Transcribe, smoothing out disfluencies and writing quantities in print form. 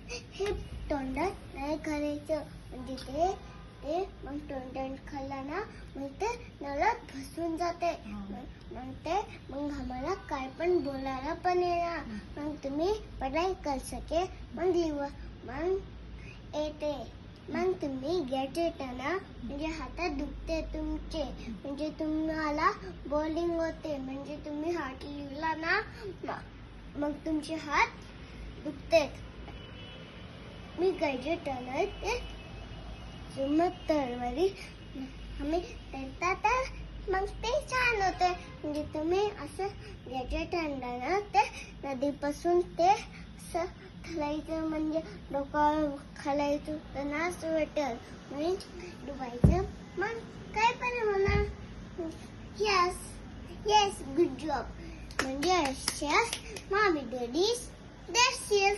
हे तोंडात नाही करायचं म्हणजे ते मग तोंडात खाल्लं ना मग ते नळात फसून जाते. मग आम्हाला काय पण बोलायला पण येणार. मग तुम्ही पढाई कर सके मग येते. मग तुम्ही गॅजेट ना म्हणजे हातात दुखते तुमचे म्हणजे तुम्हाला बॉलिंग होते म्हणजे तुम्ही हात लिहिला ना मग तुमचे हात दुखते. मी गॅजेट आणले ते तरवरी आम्ही तर मग ते छान होते म्हणजे तुम्ही असं गॅजेट आणलं ना ते नदीपासून ते असं खालायचं म्हणजे डोक्यावर खालायचं तर ना स्वेटर म्हणजे डुबायचं मग काय पण होणार. येस गुड जॉब म्हणजे अशा मामी डॅडीज दॅट्स इट.